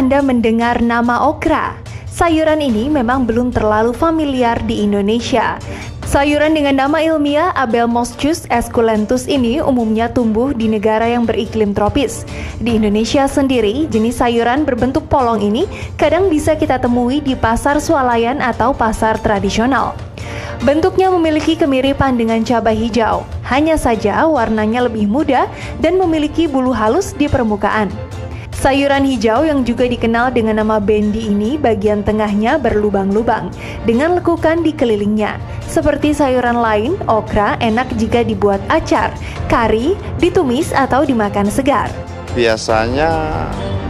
Anda mendengar nama okra? Sayuran ini memang belum terlalu familiar di Indonesia. Sayuran dengan nama ilmiah Abelmoschus esculentus ini umumnya tumbuh di negara yang beriklim tropis. Di Indonesia sendiri, jenis sayuran berbentuk polong ini kadang bisa kita temui di pasar swalayan atau pasar tradisional. Bentuknya memiliki kemiripan dengan cabai hijau, hanya saja warnanya lebih muda dan memiliki bulu halus di permukaan. Sayuran hijau yang juga dikenal dengan nama bendi ini bagian tengahnya berlubang-lubang dengan lekukan di kelilingnya. Seperti sayuran lain, okra enak jika dibuat acar, kari, ditumis atau dimakan segar. Biasanya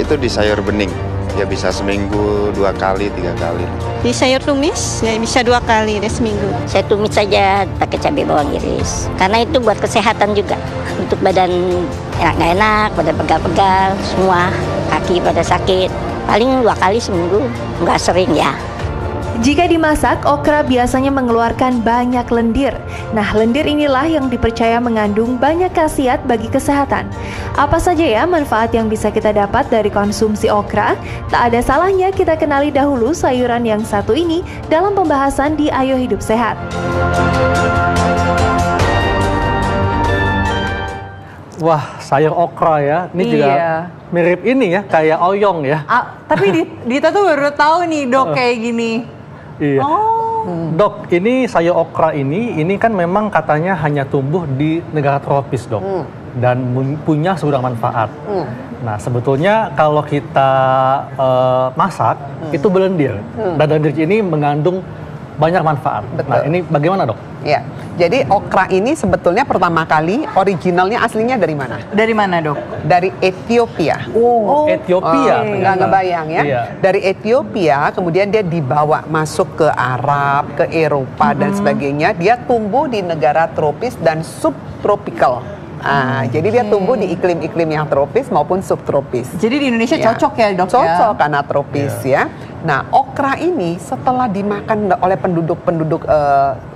itu di sayur bening, ya bisa seminggu 2 kali, 3 kali. Di sayur tumis ya bisa 2 kali deh seminggu. Saya tumis saja pakai cabai bawang iris, karena itu buat kesehatan juga. Untuk badan enak nggak enak, badan pegal-pegal, semua kaki pada sakit. Paling 2 kali seminggu, nggak sering ya. Jika dimasak, okra biasanya mengeluarkan banyak lendir. Nah, lendir inilah yang dipercaya mengandung banyak khasiat bagi kesehatan. Apa saja ya manfaat yang bisa kita dapat dari konsumsi okra? Tak ada salahnya kita kenali dahulu sayuran yang satu ini dalam pembahasan di Ayo Hidup Sehat. Wah, sayur okra ya. Ini juga mirip ini ya, kayak oyong ya. Tapi Dita tuh baru tahu nih dok kayak gini. Iya. Dok, ini sayur okra ini kan memang katanya hanya tumbuh di negara tropis, dok. Dan punya segudang manfaat. Nah, sebetulnya kalau kita masak, itu belendir. Dan belendir ini mengandung banyak manfaat. Betul. Nah, ini bagaimana, dok? Ya, jadi okra ini sebetulnya pertama kali originalnya aslinya dari mana? Dari mana dok? Dari Ethiopia. Ethiopia. Nggak ngebayang ya. Iya. Dari Ethiopia, kemudian dia dibawa masuk ke Arab, ke Eropa dan sebagainya. Dia tumbuh di negara tropis dan subtropikal. Jadi dia tumbuh di iklim-iklim yang tropis maupun subtropis. Jadi di Indonesia cocok ya dok? Cocok karena tropis ya. Nah, okra ini setelah dimakan oleh penduduk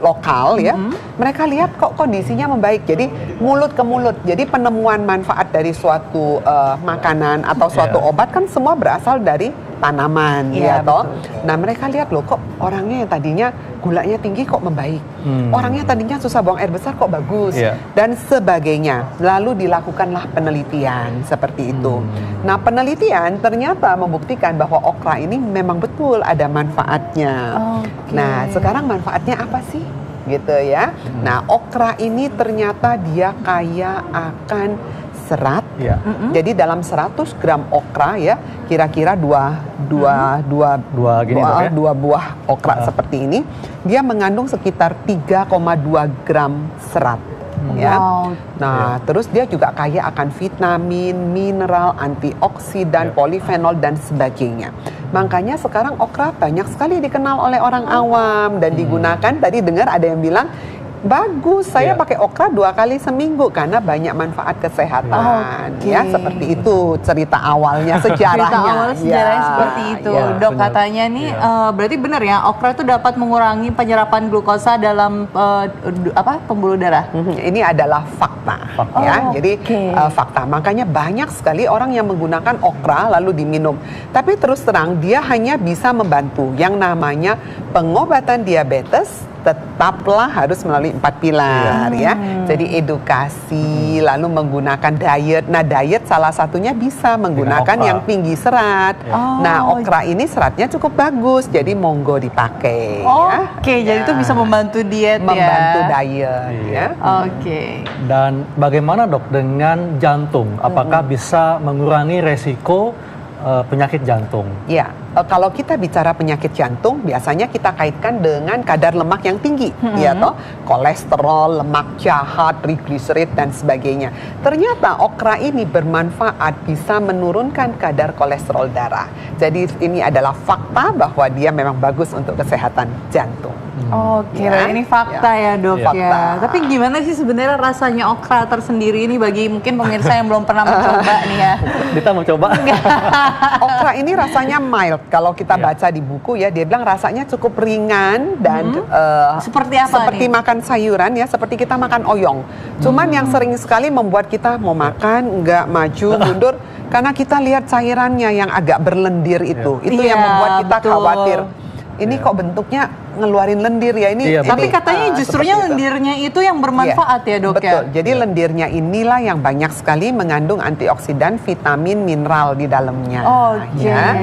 lokal ya, mereka lihat kok kondisinya membaik. Jadi mulut ke mulut. Jadi penemuan manfaat dari suatu makanan atau suatu obat kan semua berasal dari tanaman ya toh. Nah, mereka lihat loh kok orangnya yang tadinya gulanya tinggi kok membaik. Orangnya tadinya susah buang air besar kok bagus dan sebagainya. Lalu dilakukanlah penelitian seperti itu. Nah, penelitian ternyata membuktikan bahwa okra ini memang betul ada manfaatnya. Nah, sekarang manfaatnya apa sih? Gitu ya. Nah, okra ini ternyata dia kaya akan serat. Jadi dalam 100 gram okra ya, kira-kira dua buah okra seperti ini, dia mengandung sekitar 3,2 gram serat. Ya. Nah, terus dia juga kaya akan vitamin, mineral, antioksidan, polifenol dan sebagainya. Makanya sekarang okra banyak sekali dikenal oleh orang awam dan digunakan. Tadi dengar ada yang bilang bagus, saya pakai okra 2 kali seminggu karena banyak manfaat kesehatan. Ya, seperti itu cerita awalnya, sejarahnya. Cerita awal sejarahnya seperti itu. Dok, katanya nih berarti benar ya, okra itu dapat mengurangi penyerapan glukosa dalam pembuluh darah. Ini adalah fakta. Ya. Jadi fakta. Makanya banyak sekali orang yang menggunakan okra lalu diminum. Tapi terus terang dia hanya bisa membantu yang namanya pengobatan diabetes. Tetaplah harus melalui 4 pilar ya. Jadi edukasi, lalu menggunakan diet. Nah, diet salah satunya bisa menggunakan yang tinggi serat. Nah, okra ini seratnya cukup bagus, jadi monggo dipakai. Jadi itu bisa membantu diet membantu diet ya. Dan bagaimana dok dengan jantung? Apakah bisa mengurangi resiko penyakit jantung? Ya, kalau kita bicara penyakit jantung, biasanya kita kaitkan dengan kadar lemak yang tinggi, ya toh, kolesterol, lemak jahat, trigliserid dan sebagainya. Ternyata okra ini bermanfaat, bisa menurunkan kadar kolesterol darah. Jadi ini adalah fakta bahwa dia memang bagus untuk kesehatan jantung. Ini fakta ya dok ya. Tapi gimana sih sebenarnya rasanya okra tersendiri ini bagi mungkin pemirsa yang belum pernah mencoba nih ya? Kita mau coba. Okra ini rasanya mild. Kalau kita baca di buku ya, dia bilang rasanya cukup ringan dan seperti apa? Seperti makan sayuran ya, seperti kita makan oyong. Cuman yang sering sekali membuat kita mau makan, nggak maju, mundur, Karena kita lihat cairannya yang agak berlendir itu Iya, yang membuat kita betul. khawatir. Ini kok bentuknya ngeluarin lendir ya ini. Iya, Tapi katanya justrunya seperti itu. lendirnya itu yang bermanfaat ya dok Betul. ya? Jadi lendirnya inilah yang banyak sekali mengandung antioksidan, vitamin, mineral di dalamnya. Oke. Ya.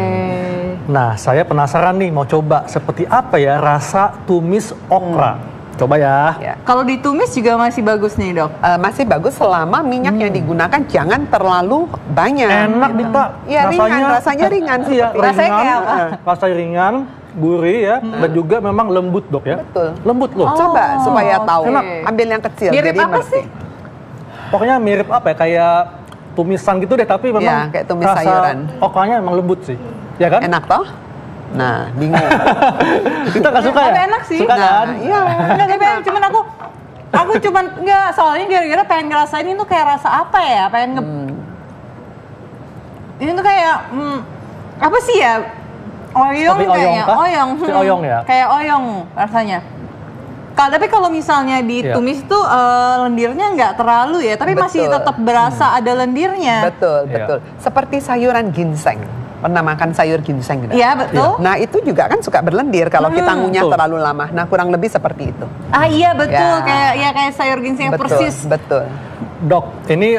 Nah, saya penasaran nih mau coba seperti apa ya rasa tumis okra. Coba ya. Ya. Kalau ditumis juga masih bagus nih dok? Masih bagus selama minyak yang digunakan jangan terlalu banyak. Enak Dita. Ya, rasanya ringan Iya, seperti Rasanya ringan, kayak apa? rasanya ringan, gurih ya, dan juga memang lembut dok ya. Betul. Lembut loh. Coba supaya tahu. Enak. Ambil yang kecil. Mirip jadi apa ngerti. sih? Pokoknya mirip apa ya, kayak tumisan gitu deh, tapi memang Ya, kayak tumis rasa sayuran. okranya memang lembut sih. Ya kan? Enak toh? Nah, bingung. Kita nggak suka ya? Tapi enak sih. Suka kan? Iya. Enggak, tapi cuman aku cuman enggak, soalnya gara-gara pengen ngerasain ini tuh kayak rasa apa ya? Pengen ini tuh kayak apa sih ya? Oyong Seperti oyong kayaknya, kah? oyong. Seperti oyong ya? Kayak oyong rasanya. Tapi kalau misalnya ditumis tuh lendirnya nggak terlalu ya, tapi masih Betul. tetap berasa ada lendirnya. Betul, Iya. betul. Seperti sayuran ginseng. Pernah makan sayur ginseng gitu? Iya, betul. Nah, itu juga kan suka berlendir kalau kita ngunyah Betul. terlalu lama. Nah, kurang lebih seperti itu. Ah iya betul, Ya. kayak sayur ginseng Betul, persis. betul. Dok, ini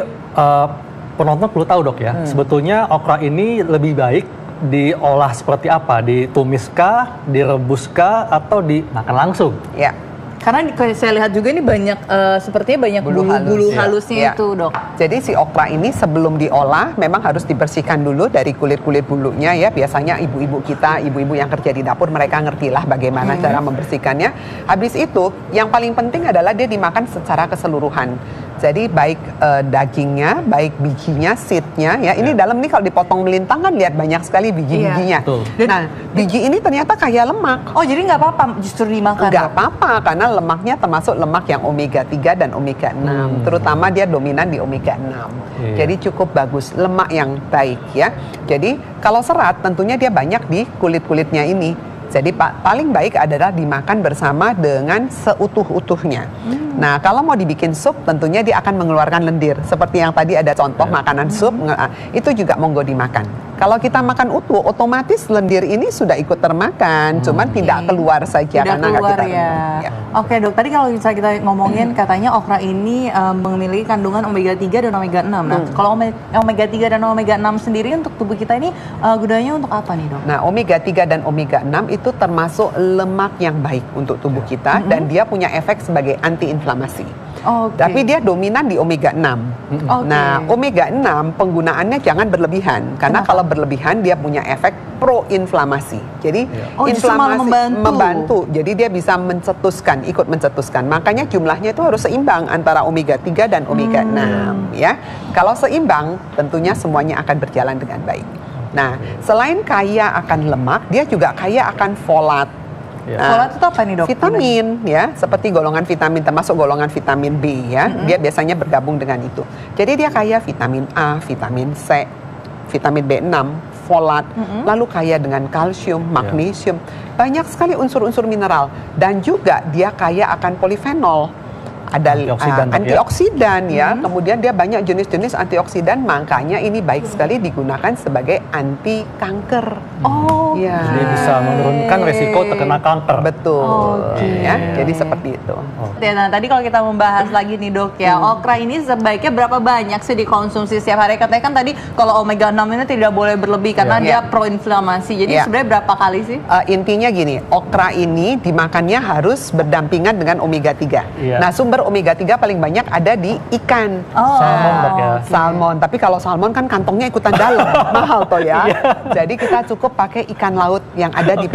penonton perlu tahu dok ya, sebetulnya okra ini lebih baik diolah seperti apa? Ditumiskah, direbuskah, atau dimakan langsung? Ya. Karena saya lihat juga ini banyak, sepertinya banyak bulu-bulu Iya. halusnya Iya. itu dok. Jadi si okra ini sebelum diolah memang harus dibersihkan dulu dari kulit-kulit bulunya ya. Biasanya ibu-ibu kita, ibu-ibu yang kerja di dapur mereka ngertilah bagaimana cara membersihkannya. Habis itu yang paling penting adalah dia dimakan secara keseluruhan. Jadi baik dagingnya, baik bijinya, seednya ya. Ini dalam nih kalau dipotong melintang kan lihat banyak sekali biji-bijinya. Betul. Nah, biji ini ternyata kaya lemak. Oh jadi nggak apa-apa justru dimakan Nggak dok? apa-apa karena lemaknya termasuk lemak yang omega 3 dan omega 6. Terutama dia dominan di omega 6. Iya. Jadi cukup bagus, lemak yang baik ya. Jadi kalau serat tentunya dia banyak di kulit-kulitnya ini. Jadi paling baik adalah dimakan bersama dengan seutuh-utuhnya. Nah, kalau mau dibikin sup tentunya dia akan mengeluarkan lendir. Seperti yang tadi ada contoh makanan sup, itu juga monggo dimakan. Kalau kita makan utuh, otomatis lendir ini sudah ikut termakan, cuman tidak keluar saja Tidak karena nggak keluar kita ya. rendam. Ya. Oke dok, tadi kalau misalnya kita ngomongin katanya okra ini memiliki kandungan omega 3 dan omega 6. Nah, kalau omega 3 dan omega 6 sendiri untuk tubuh kita ini gunanya untuk apa nih dok? Nah, omega 3 dan omega 6 itu termasuk lemak yang baik untuk tubuh kita dan dia punya efek sebagai antiinflamasi. Oke. Tapi dia dominan di omega 6. Oke. Nah, omega 6 penggunaannya jangan berlebihan karena Kenapa? kalau berlebihan dia punya efek pro-inflamasi. Jadi Oh, justru malah membantu. Jadi dia bisa ikut mencetuskan. Makanya jumlahnya itu harus seimbang antara omega 3 dan omega 6 ya. Kalau seimbang, tentunya semuanya akan berjalan dengan baik. Nah, selain kaya akan lemak, dia juga kaya akan folat. Ya. Folat itu apa nih dok? Vitamin ya, seperti golongan vitamin termasuk golongan vitamin B ya. Dia biasanya bergabung dengan itu. Jadi dia kaya vitamin A, vitamin C, vitamin B6, folat, lalu kaya dengan kalsium, magnesium. Banyak sekali unsur-unsur mineral dan juga dia kaya akan polifenol. Ada Antioksidan, Dok, ya? antioksidan ya. Kemudian dia banyak jenis-jenis antioksidan, makanya ini baik sekali digunakan sebagai anti kanker. Oh, Ya. Jadi bisa menurunkan resiko terkena kanker. Betul. Oke. Ya, jadi seperti itu. Nah, tadi kalau kita membahas lagi nih dok ya, okra ini sebaiknya berapa banyak sih dikonsumsi setiap hari? Katanya kan tadi kalau omega 6 ini tidak boleh berlebih karena Iya. dia pro-inflamasi. Jadi Iya. sebenarnya berapa kali sih? Intinya gini, okra ini dimakannya harus berdampingan dengan omega 3. Iya. Nah, sumber omega 3 paling banyak ada di ikan. Oh, Salmon, Dok, ya. Salmon, tapi kalau salmon kan kantongnya ikutan dalam, mahal toh ya. Jadi kita cukup pakai ikan laut yang ada di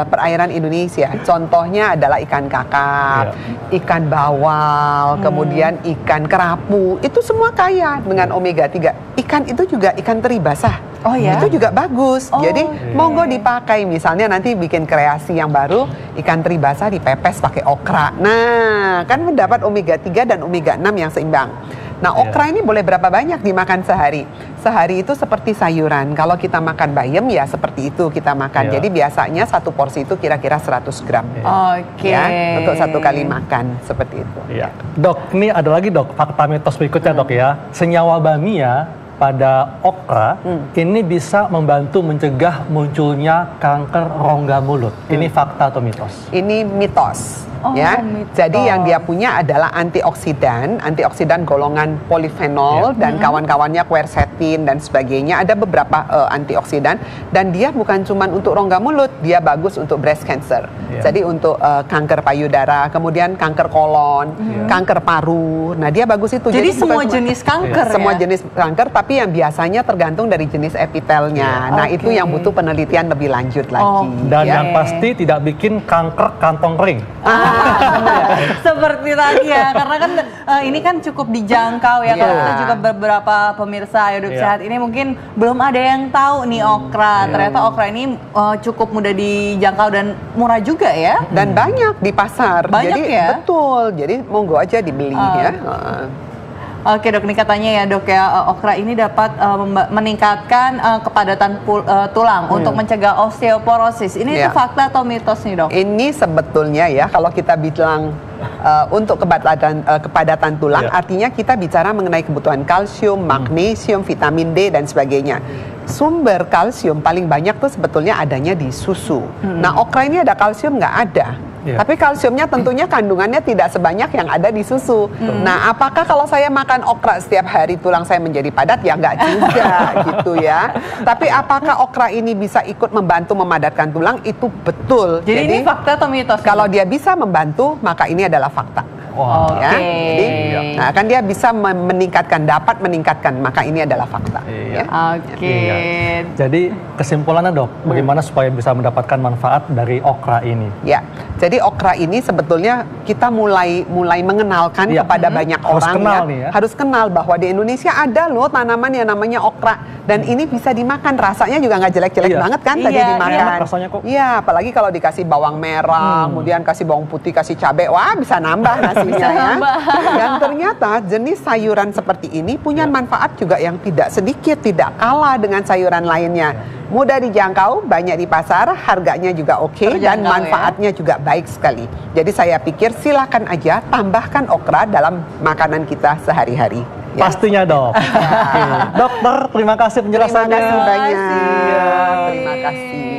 perairan Indonesia. Contohnya adalah ikan kakap, ikan bawal, kemudian ikan kerapu. Itu semua kaya dengan omega 3. Ikan itu juga ikan teri basah. Oh ya? Itu juga bagus. Oh, Jadi oke. monggo dipakai. Misalnya nanti bikin kreasi yang baru, ikan teri basah dipepes pakai okra. Nah, kan mendapat omega 3 dan omega 6 yang seimbang. Nah, okra ini boleh berapa banyak dimakan sehari? Sehari itu seperti sayuran. Kalau kita makan bayam ya seperti itu kita makan. Iya. Jadi biasanya satu porsi itu kira-kira 100 gram. Oke. Ya, untuk satu kali makan seperti itu. Iya. Dok, ini ada lagi dok, fakta mitos berikutnya dok ya. Senyawa bamia pada okra ini bisa membantu mencegah munculnya kanker rongga mulut. Ini fakta atau mitos? Ini mitos. Oh, Ya, mitos. jadi yang dia punya adalah antioksidan golongan polifenol dan kawan-kawannya quercetin dan sebagainya. Ada beberapa antioksidan dan dia bukan cuma untuk rongga mulut, dia bagus untuk breast cancer. Jadi untuk kanker payudara, kemudian kanker kolon, kanker paru. Nah, dia bagus itu. Jadi bukan semua cuma- jenis kanker semua ya? jenis kanker, tapi yang biasanya tergantung dari jenis epitelnya. Nah, itu yang butuh penelitian lebih lanjut lagi. Dan ya. yang pasti tidak bikin kanker kantong kering. Seperti tadi ya, karena kan ini kan cukup dijangkau ya. Kalau Iya. kita juga beberapa pemirsa Hidup Iya. Sehat ini mungkin belum ada yang tahu nih okra. Ternyata okra ini cukup mudah dijangkau dan murah juga ya. Dan banyak di pasar. Banyak jadi, ya? Betul. Jadi monggo aja dibeli ya. Oke dok, ini katanya ya dok ya, okra ini dapat meningkatkan kepadatan tulang untuk mencegah osteoporosis. Ini itu Iya. fakta atau mitos nih dok? Ini sebetulnya ya kalau kita bilang untuk kepadatan tulang, Iya. artinya kita bicara mengenai kebutuhan kalsium, magnesium, vitamin D dan sebagainya. Sumber kalsium paling banyak tuh sebetulnya adanya di susu. Nah, okra ini ada kalsium nggak ada. Iya. Tapi kalsiumnya tentunya kandungannya tidak sebanyak yang ada di susu. Nah, apakah kalau saya makan okra setiap hari tulang saya menjadi padat? Ya nggak juga gitu ya. Tapi apakah okra ini bisa ikut membantu memadatkan tulang? Itu betul. Jadi ini fakta atau mitos? Kalau dia bisa membantu, maka ini adalah fakta. Wah. Oke. Ya, jadi, nah kan dia bisa dapat meningkatkan, maka ini adalah fakta. Iya. Ya. Oke. Iya. Jadi kesimpulannya dok, bagaimana supaya bisa mendapatkan manfaat dari okra ini? Ya, jadi okra ini sebetulnya kita mulai mengenalkan Iya. kepada banyak Harus orang kenal ya. nih ya. Harus kenal bahwa di Indonesia ada loh tanaman yang namanya okra dan ini bisa dimakan. Rasanya juga nggak jelek-jelek Iya. banget kan tadi Iya, dimakan. enak rasanya kok. Iya, apalagi kalau dikasih bawang merah, kemudian kasih bawang putih, kasih cabai, wah bisa nambah nasinya ya. Dan ternyata jenis sayuran seperti ini punya manfaat juga yang tidak sedikit, tidak kalah dengan sayuran lainnya. Mudah dijangkau, banyak di pasar, harganya juga oke, dan Terjangkau, manfaatnya juga baik sekali. Jadi saya pikir silakan aja tambahkan okra dalam makanan kita sehari-hari. Ya. Pastinya dok. Oke. Dokter, terima kasih Terima penjelasannya. kasih banyak. Terima kasih. Terima kasih.